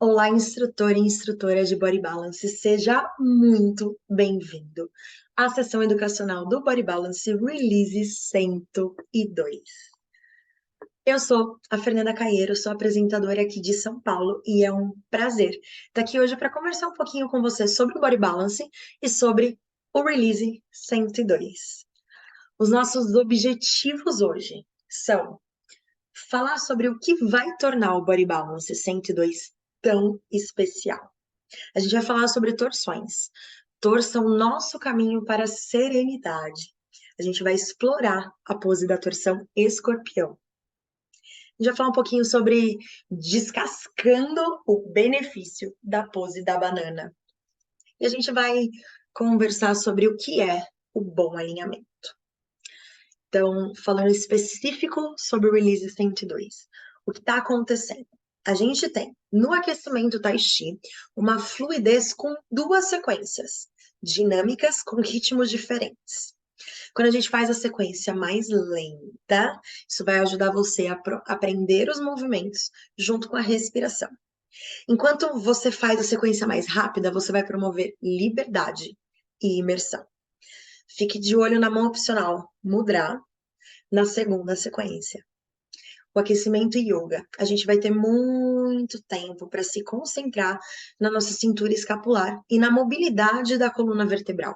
Olá, instrutor e instrutora de Body Balance, seja muito bem-vindo à sessão educacional do Body Balance Release 102. Eu sou a Fernanda Caeiro, sou apresentadora aqui de São Paulo e é um prazer estar aqui hoje para conversar um pouquinho com você sobre o Body Balance e sobre o Release 102. Os nossos objetivos hoje são falar sobre o que vai tornar o Body Balance 102 tão especial. A gente vai falar sobre torções. Torça o nosso caminho para a serenidade. A gente vai explorar a pose da torção escorpião. A gente vai falar um pouquinho sobre descascando o benefício da pose da banana. E a gente vai conversar sobre o que é o bom alinhamento. Então, falando específico sobre o Release 102, o que está acontecendo? A gente tem, no aquecimento Tai Chi, uma fluidez com duas sequências, dinâmicas com ritmos diferentes. Quando a gente faz a sequência mais lenta, isso vai ajudar você a aprender os movimentos junto com a respiração. Enquanto você faz a sequência mais rápida, você vai promover liberdade e imersão. Fique de olho na mão opcional, mudra, na segunda sequência. O aquecimento e yoga. A gente vai ter muito tempo para se concentrar na nossa cintura escapular e na mobilidade da coluna vertebral,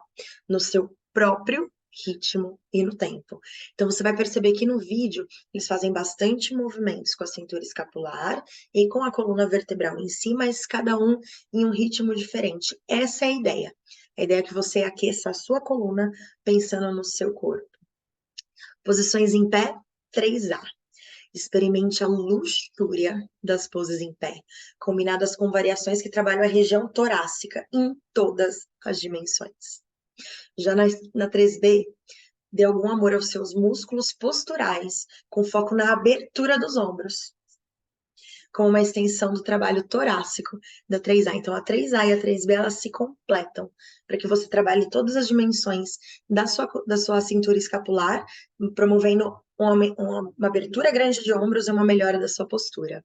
no seu próprio ritmo e no tempo. Então, você vai perceber que no vídeo eles fazem bastante movimentos com a cintura escapular e com a coluna vertebral em si, mas cada um em um ritmo diferente. Essa é a ideia. A ideia é que você aqueça a sua coluna pensando no seu corpo. Posições em pé, 3A. Experimente a luxúria das poses em pé, combinadas com variações que trabalham a região torácica em todas as dimensões. Já na 3B, dê algum amor aos seus músculos posturais, com foco na abertura dos ombros, com uma extensão do trabalho torácico da 3A. Então, a 3A e a 3B, elas se completam, para que você trabalhe todas as dimensões da sua cintura escapular, promovendo uma abertura grande de ombros e uma melhora da sua postura.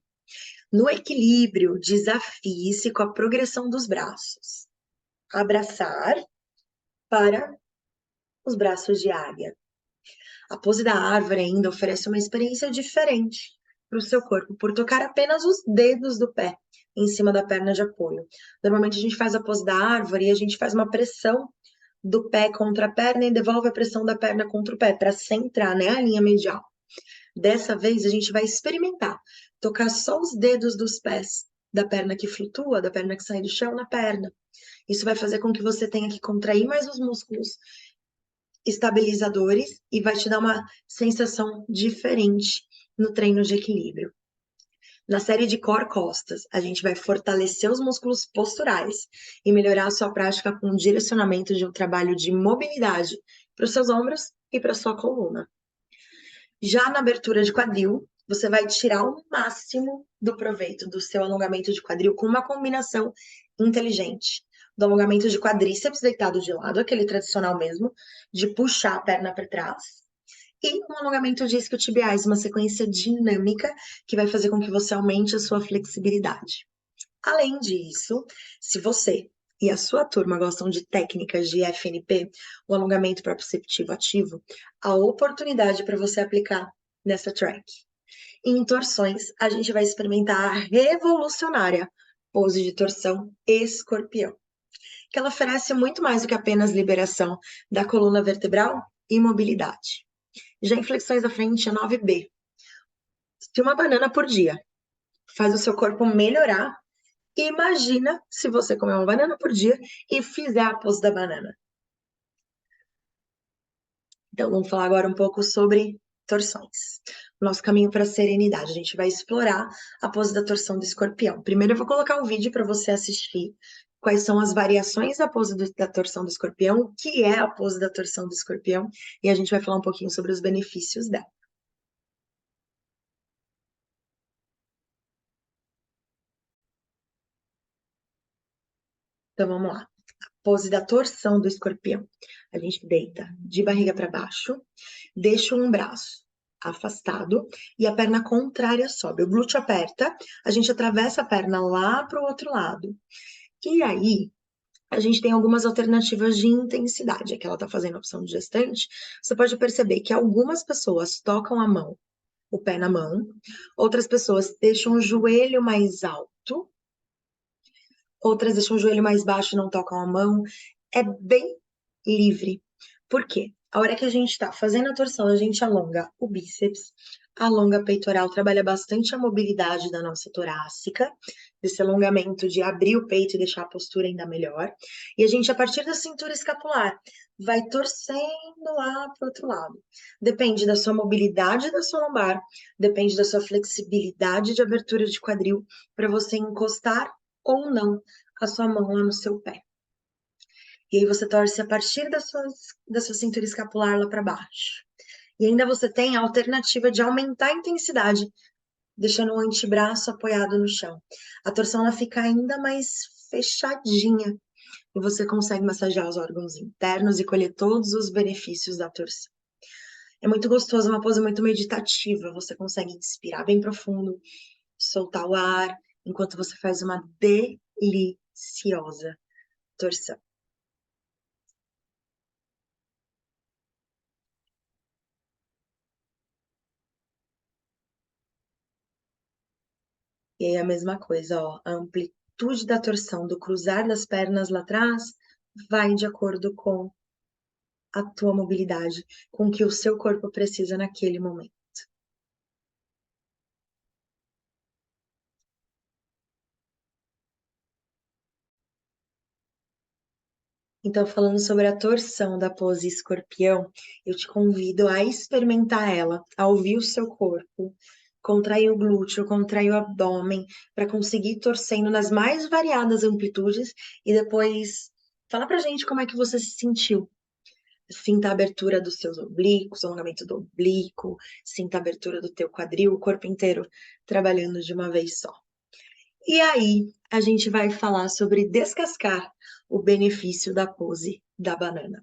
No equilíbrio, desafie-se com a progressão dos braços. Abraçar para os braços de águia. A pose da árvore ainda oferece uma experiência diferente para o seu corpo, por tocar apenas os dedos do pé em cima da perna de apoio. Normalmente a gente faz a pose da árvore e a gente faz uma pressão do pé contra a perna e devolve a pressão da perna contra o pé para centrar, né, a linha medial. Dessa vez a gente vai experimentar tocar só os dedos dos pés da perna que flutua, da perna que sai do chão na perna. Isso vai fazer com que você tenha que contrair mais os músculos estabilizadores e vai te dar uma sensação diferente no treino de equilíbrio. Na série de core costas, a gente vai fortalecer os músculos posturais e melhorar a sua prática com o direcionamento de um trabalho de mobilidade para os seus ombros e para a sua coluna. Já na abertura de quadril, você vai tirar o máximo do proveito do seu alongamento de quadril com uma combinação inteligente do alongamento de quadríceps deitado de lado, aquele tradicional mesmo, de puxar a perna para trás, e um alongamento de isquiotibiais, uma sequência dinâmica que vai fazer com que você aumente a sua flexibilidade. Além disso, se você e a sua turma gostam de técnicas de FNP, o alongamento proprioceptivo ativo, a oportunidade para você aplicar nessa track. Em torções, a gente vai experimentar a revolucionária pose de torção escorpião, que ela oferece muito mais do que apenas liberação da coluna vertebral e mobilidade. Já em flexões da frente, é 9B. Se uma banana por dia faz o seu corpo melhorar, imagina se você comer uma banana por dia e fizer a pose da banana. Então, vamos falar agora um pouco sobre torções. O nosso caminho para a serenidade. A gente vai explorar a pose da torção do escorpião. Primeiro, eu vou colocar um vídeo para você assistir quais são as variações da pose da torção do escorpião, o que é a pose da torção do escorpião, e a gente vai falar um pouquinho sobre os benefícios dela. Então, vamos lá. Pose da torção do escorpião. A gente deita de barriga para baixo, deixa um braço afastado e a perna contrária sobe. O glúteo aperta, a gente atravessa a perna lá para o outro lado. E aí, a gente tem algumas alternativas de intensidade. Aqui ela está fazendo a opção de gestante. Você pode perceber que algumas pessoas tocam a mão, o pé na mão, outras pessoas deixam o joelho mais alto, outras deixam o joelho mais baixo e não tocam a mão. É bem livre. Por quê? A hora que a gente está fazendo a torção, a gente alonga o bíceps, alonga a peitoral, trabalha bastante a mobilidade da nossa torácica, desse alongamento de abrir o peito e deixar a postura ainda melhor. E a gente, a partir da cintura escapular, vai torcendo lá para o outro lado. Depende da sua mobilidade da sua lombar, depende da sua flexibilidade de abertura de quadril, para você encostar ou não a sua mão lá no seu pé. E aí você torce a partir da sua cintura escapular lá para baixo. E ainda você tem a alternativa de aumentar a intensidade, deixando o antebraço apoiado no chão. A torção ela fica ainda mais fechadinha e você consegue massagear os órgãos internos e colher todos os benefícios da torção. É muito gostoso, é uma pose muito meditativa. Você consegue inspirar bem profundo, soltar o ar, enquanto você faz uma deliciosa torção. E aí a mesma coisa, ó, a amplitude da torção do cruzar das pernas lá atrás vai de acordo com a tua mobilidade, com o que o seu corpo precisa naquele momento. Então, falando sobre a torção da pose escorpião, eu te convido a experimentar ela, a ouvir o seu corpo, contrair o glúteo, contrair o abdômen, para conseguir ir torcendo nas mais variadas amplitudes e depois fala pra gente como é que você se sentiu. Sinta a abertura dos seus oblíquos, alongamento do oblíquo, sinta a abertura do teu quadril, o corpo inteiro trabalhando de uma vez só. E aí, a gente vai falar sobre descascar o benefício da pose da banana.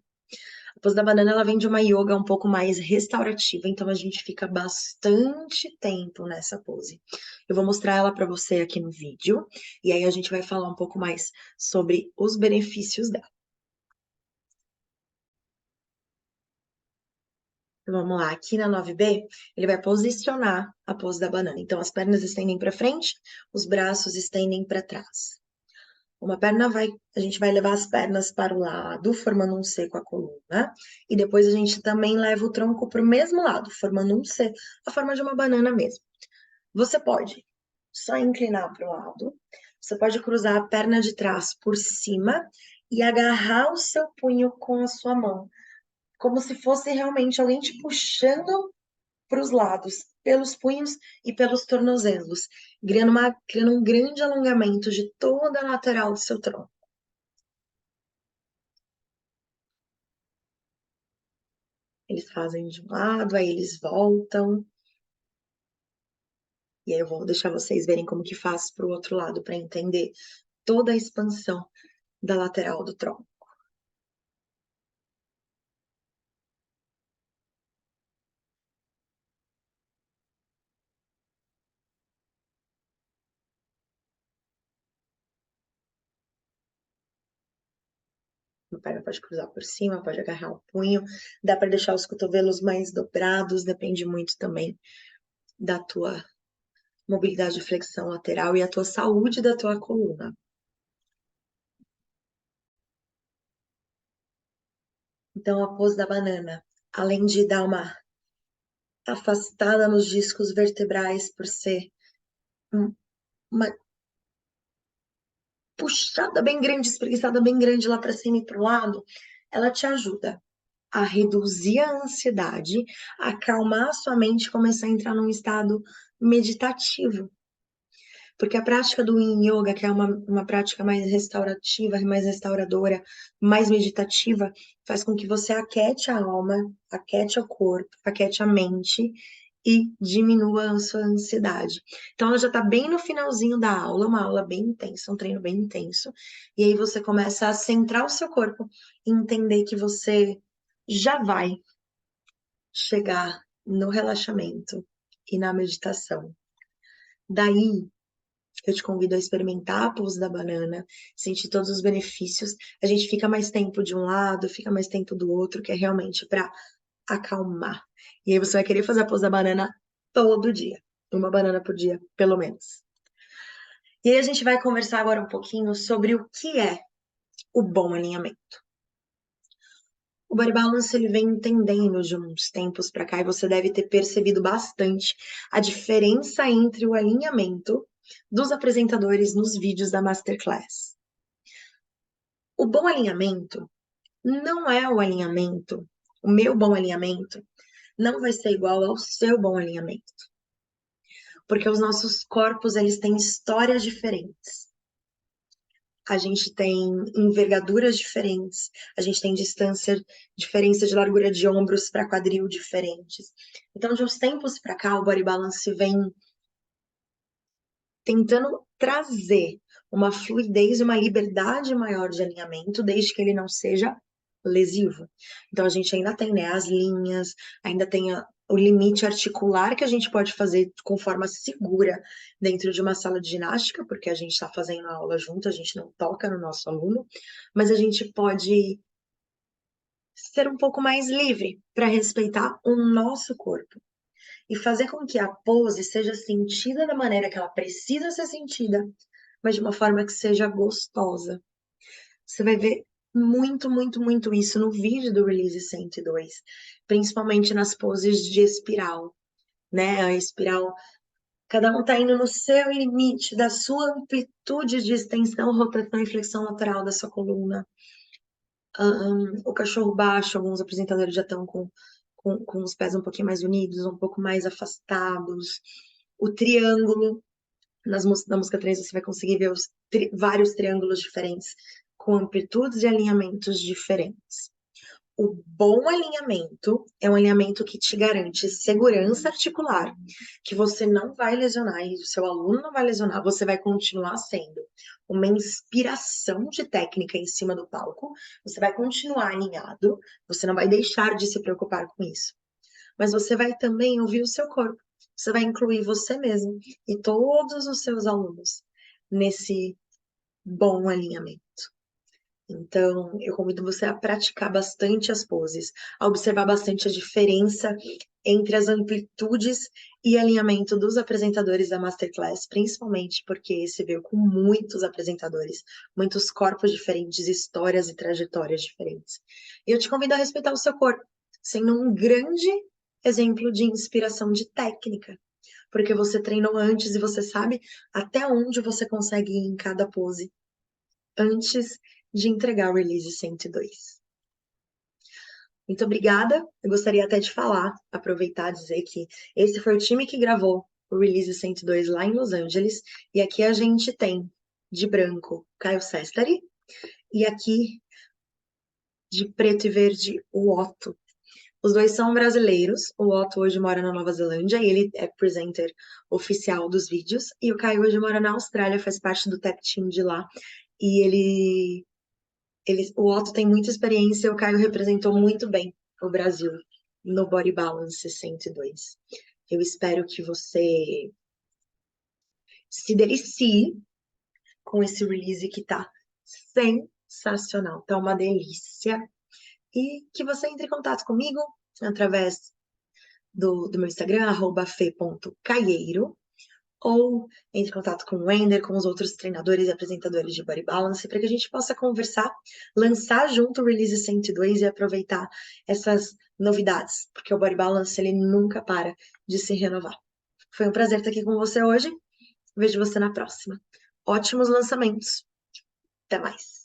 A pose da banana, ela vem de uma yoga um pouco mais restaurativa, então a gente fica bastante tempo nessa pose. Eu vou mostrar ela para você aqui no vídeo, e aí a gente vai falar um pouco mais sobre os benefícios dela. Então, vamos lá, aqui na 9B, ele vai posicionar a pose da banana. Então, as pernas estendem para frente, os braços estendem para trás. Uma perna vai, a gente vai levar as pernas para o lado, formando um C com a coluna, e depois a gente também leva o tronco para o mesmo lado, formando um C, a forma de uma banana mesmo. Você pode só inclinar para o lado, você pode cruzar a perna de trás por cima e agarrar o seu punho com a sua mão, como se fosse realmente alguém te puxando para os lados, pelos punhos e pelos tornozelos, criando um grande alongamento de toda a lateral do seu tronco. Eles fazem de um lado, aí eles voltam. E aí eu vou deixar vocês verem como que faz para o outro lado, para entender toda a expansão da lateral do tronco. A perna pode cruzar por cima, pode agarrar o punho, dá para deixar os cotovelos mais dobrados, depende muito também da tua mobilidade de flexão lateral e a tua saúde da tua coluna. Então, a pose da banana, além de dar uma afastada nos discos vertebrais por ser uma puxada bem grande, espreguiçada bem grande lá para cima e para o lado, ela te ajuda a reduzir a ansiedade, a acalmar a sua mente e começar a entrar num estado meditativo. Porque a prática do Yin Yoga, que é uma prática mais restaurativa, mais restauradora, mais meditativa, faz com que você aquete a alma, aquete o corpo, aquete a mente e diminua a sua ansiedade. Então, ela já está bem no finalzinho da aula, uma aula bem intensa, um treino bem intenso. E aí você começa a centrar o seu corpo e entender que você já vai chegar no relaxamento e na meditação. Daí, eu te convido a experimentar a pose da banana, sentir todos os benefícios. A gente fica mais tempo de um lado, fica mais tempo do outro, que é realmente para acalmar. E aí você vai querer fazer a pose da banana todo dia. Uma banana por dia, pelo menos. E aí a gente vai conversar agora um pouquinho sobre o que é o bom alinhamento. O Body Balance ele vem entendendo de uns tempos para cá e você deve ter percebido bastante a diferença entre o alinhamento dos apresentadores nos vídeos da Masterclass. O bom alinhamento não é o alinhamento, o meu bom alinhamento não vai ser igual ao seu bom alinhamento, porque os nossos corpos eles têm histórias diferentes. A gente tem envergaduras diferentes, a gente tem diferença de largura de ombros para quadril diferentes. Então, de uns tempos para cá, o Body Balance vem tentando trazer uma fluidez e uma liberdade maior de alinhamento, desde que ele não seja lesivo. Então, a gente ainda tem, né, as linhas, ainda tem o limite articular que a gente pode fazer com forma segura dentro de uma sala de ginástica, porque a gente está fazendo a aula junto, a gente não toca no nosso aluno, mas a gente pode ser um pouco mais livre para respeitar o nosso corpo e fazer com que a pose seja sentida da maneira que ela precisa ser sentida, mas de uma forma que seja gostosa. Você vai ver muito, muito, muito isso no vídeo do Release 102, principalmente nas poses de espiral, né? A espiral, cada um tá indo no seu limite da sua amplitude de extensão, rotação e flexão lateral da sua coluna. O cachorro baixo, alguns apresentadores já estão com os pés um pouquinho mais unidos, um pouco mais afastados. O triângulo, na música 3 você vai conseguir ver vários triângulos diferentes, com amplitudes e alinhamentos diferentes. O bom alinhamento é um alinhamento que te garante segurança articular, que você não vai lesionar e o seu aluno não vai lesionar, você vai continuar sendo uma inspiração de técnica em cima do palco, você vai continuar alinhado, você não vai deixar de se preocupar com isso. Mas você vai também ouvir o seu corpo, você vai incluir você mesmo e todos os seus alunos nesse bom alinhamento. Então, eu convido você a praticar bastante as poses, a observar bastante a diferença entre as amplitudes e alinhamento dos apresentadores da Masterclass, principalmente porque esse veio com muitos apresentadores, muitos corpos diferentes, histórias e trajetórias diferentes. E eu te convido a respeitar o seu corpo, sendo um grande exemplo de inspiração de técnica, porque você treinou antes e você sabe até onde você consegue ir em cada pose antes de entregar o Release 102. Muito obrigada. Eu gostaria até de falar, aproveitar e dizer que esse foi o time que gravou o Release 102 lá em Los Angeles. E aqui a gente tem, de branco, Caio Sestari. E aqui, de preto e verde, o Otto. Os dois são brasileiros. O Otto hoje mora na Nova Zelândia e ele é presenter oficial dos vídeos. E o Caio hoje mora na Austrália, faz parte do tech team de lá. E o Otto tem muita experiência, o Caio representou muito bem o Brasil no Body Balance 102. Eu espero que você se delicie com esse release que tá sensacional, tá uma delícia. E que você entre em contato comigo através do meu Instagram, @fe.caieiro, ou entre em contato com o Wender, com os outros treinadores e apresentadores de Body Balance, para que a gente possa conversar, lançar junto o Release 102 e aproveitar essas novidades, porque o Body Balance ele nunca para de se renovar. Foi um prazer estar aqui com você hoje. Vejo você na próxima. Ótimos lançamentos. Até mais.